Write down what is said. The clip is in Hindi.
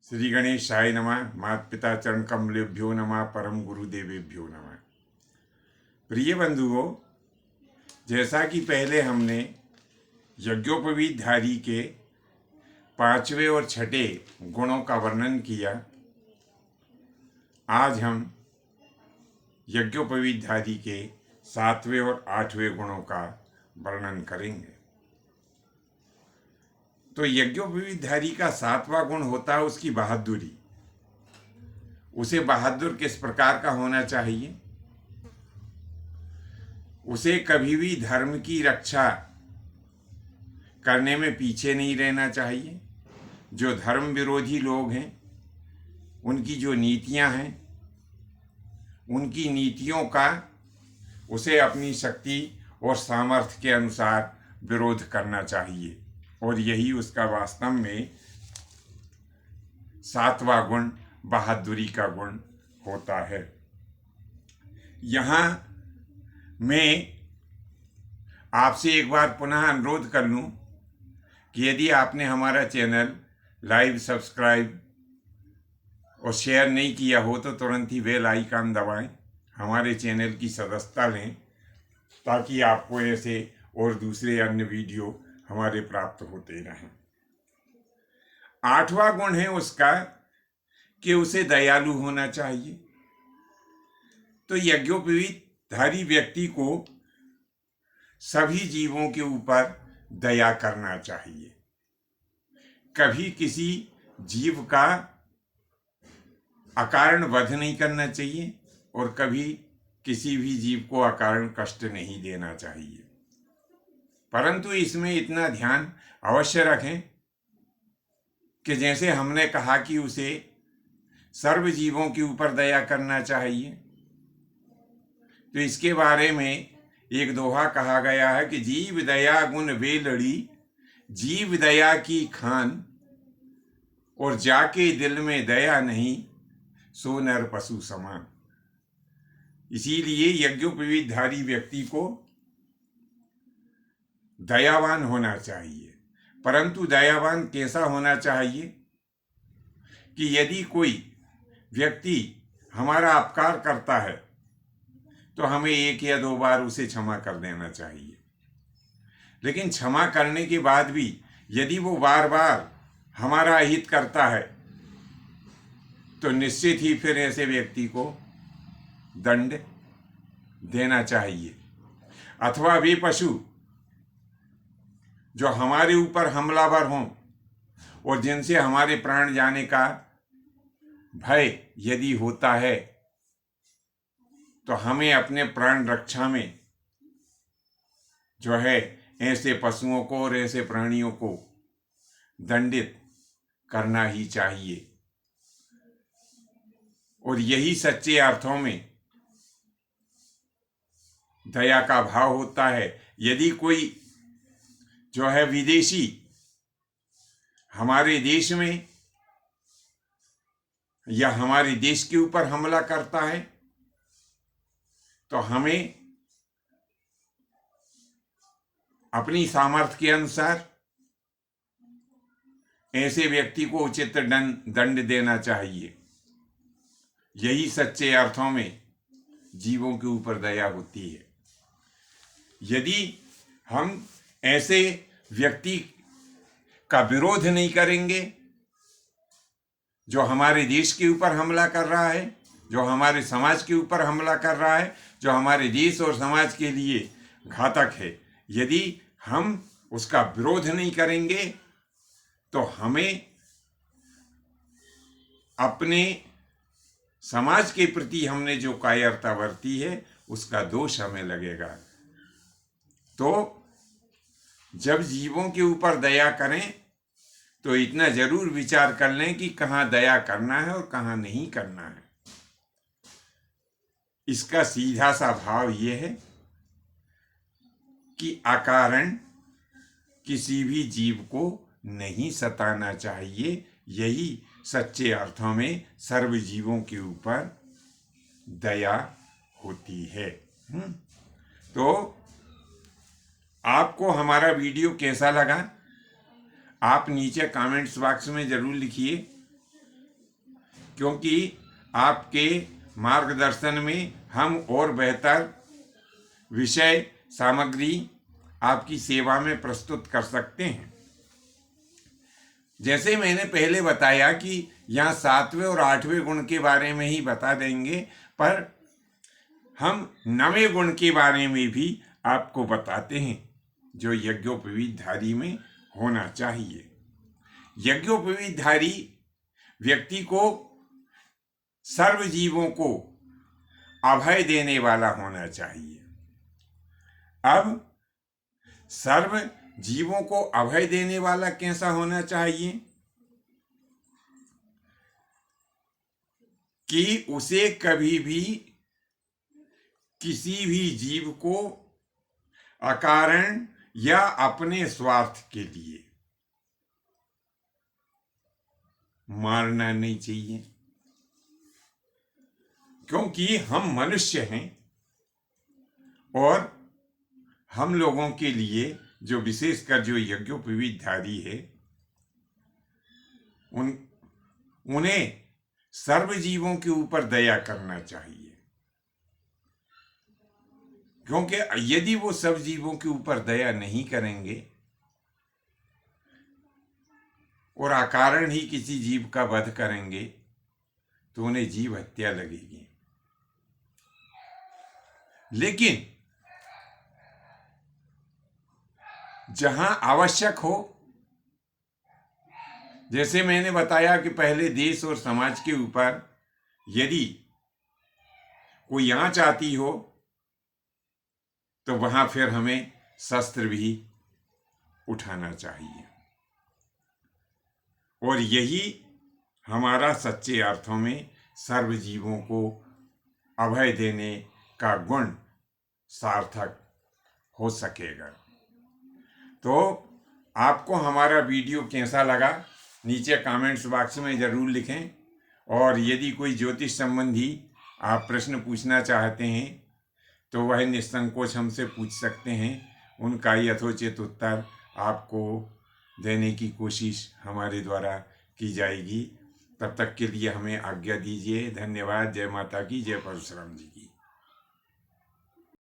श्री गणेशाय नमः। माता पिता चरण कमलेभ्यो नमः। परम गुरुदेवेभ्यो नमः। प्रिय बंधुओं, जैसा कि पहले हमने यज्ञोपवीतधारी के 5वें और 6ठे गुणों का वर्णन किया, आज हम यज्ञोपवीतधारी के 7वें और 8वें गुणों का वर्णन करेंगे। तो यज्ञोपवीतधारी का 7वां गुण होता है उसकी बहादुरी। उसे बहादुर किस प्रकार का होना चाहिए? उसे कभी भी धर्म की रक्षा करने में पीछे नहीं रहना चाहिए। जो धर्म विरोधी लोग हैं, उनकी जो नीतियां हैं, उनकी नीतियों का उसे अपनी शक्ति और सामर्थ्य के अनुसार विरोध करना चाहिए। और यही उसका वास्तव में 7वां गुण बहादुरी का गुण होता है। यहाँ मैं आपसे एक बार पुनः अनुरोध कर लूँ कि यदि आपने हमारा चैनल लाइव, सब्सक्राइब और शेयर नहीं किया हो तो तुरंत ही बेल आइकन दबाएं, हमारे चैनल की सदस्यता लें, ताकि आपको ऐसे और दूसरे अन्य वीडियो हमारे प्राप्त होते रहें। 8वां गुण है उसका कि उसे दयालु होना चाहिए। तो यज्ञोपवीतधारी व्यक्ति को सभी जीवों के ऊपर दया करना चाहिए। कभी किसी जीव का अकारण वध नहीं करना चाहिए और कभी किसी भी जीव को अकारण कष्ट नहीं देना चाहिए। परंतु इसमें इतना ध्यान अवश्य रखें कि जैसे हमने कहा कि उसे सर्व जीवों के ऊपर दया करना चाहिए, तो इसके बारे में एक दोहा कहा गया है कि जीव दया गुण वेलड़ी, जीव दया की खान, और जाके दिल में दया नहीं, सो नर पशु समान। इसीलिए यज्ञोपवीतधारी व्यक्ति को दयावान होना चाहिए। परंतु दयावान कैसा होना चाहिए कि यदि कोई व्यक्ति हमारा अपकार करता है तो हमें 1 या 2 बार उसे क्षमा कर देना चाहिए। लेकिन क्षमा करने के बाद भी यदि वो बार बार हमारा अहित करता है तो निश्चित ही फिर ऐसे व्यक्ति को दंड देना चाहिए। अथवा वे पशु जो हमारे ऊपर हमलावर हों और जिनसे हमारे प्राण जाने का भय यदि होता है, तो हमें अपने प्राण रक्षा में जो है ऐसे पशुओं को और ऐसे प्राणियों को दंडित करना ही चाहिए। और यही सच्चे अर्थों में दया का भाव होता है। यदि कोई जो है विदेशी हमारे देश में या हमारे देश के ऊपर हमला करता है तो हमें अपनी सामर्थ्य के अनुसार ऐसे व्यक्ति को उचित दंड देना चाहिए। यही सच्चे अर्थों में जीवों के ऊपर दया होती है। यदि हम ऐसे व्यक्ति का विरोध नहीं करेंगे जो हमारे देश के ऊपर हमला कर रहा है, जो हमारे समाज के ऊपर हमला कर रहा है, जो हमारे देश और समाज के लिए घातक है, यदि हम उसका विरोध नहीं करेंगे तो हमें अपने समाज के प्रति हमने जो कायरता बरती है उसका दोष हमें लगेगा। तो जब जीवों के ऊपर दया करें तो इतना जरूर विचार कर लें कि कहाँ दया करना है और कहाँ नहीं करना है। इसका सीधा सा भाव यह है कि अकारण किसी भी जीव को नहीं सताना चाहिए। यही सच्चे अर्थों में सर्व जीवों के ऊपर दया होती है। तो आपको हमारा वीडियो कैसा लगा आप नीचे कमेंट्स बॉक्स में जरूर लिखिए। क्योंकि आपके मार्गदर्शन में हम और बेहतर विषय सामग्री आपकी सेवा में प्रस्तुत कर सकते हैं। जैसे मैंने पहले बताया कि यहाँ 7वें और 8वें गुण के बारे में ही बता देंगे, पर हम 9वें गुण के बारे में भी आपको बताते हैं जो यज्ञोपवीतधारी में होना चाहिए। यज्ञोपवीतधारी व्यक्ति को सर्व जीवों को अभय देने वाला होना चाहिए। अब सर्व जीवों को अभय देने वाला कैसा होना चाहिए कि उसे कभी भी किसी भी जीव को अकारण या अपने स्वार्थ के लिए मारना नहीं चाहिए, क्योंकि हम मनुष्य हैं और हम लोगों के लिए जो विशेषकर जो यज्ञोपवीतधारी है उन्हें सर्व जीवों के ऊपर दया करना चाहिए, क्योंकि यदि वो सब जीवों के ऊपर दया नहीं करेंगे और अकारण ही किसी जीव का वध करेंगे तो उन्हें जीव हत्या लगेगी। लेकिन जहां आवश्यक हो, जैसे मैंने बताया कि पहले देश और समाज के ऊपर यदि कोई आंच आती हो तो वहां फिर हमें शस्त्र भी उठाना चाहिए, और यही हमारा सच्चे अर्थों में सर्व जीवों को अभय देने का गुण सार्थक हो सकेगा। तो आपको हमारा वीडियो कैसा लगा नीचे कमेंट्स बॉक्स में ज़रूर लिखें, और यदि कोई ज्योतिष संबंधी आप प्रश्न पूछना चाहते हैं तो वह निसंकोच हमसे पूछ सकते हैं। उनका यथोचित उत्तर आपको देने की कोशिश हमारे द्वारा की जाएगी। तब तक के लिए हमें आज्ञा दीजिए। धन्यवाद। जय माता की, जय परशुराम जी की।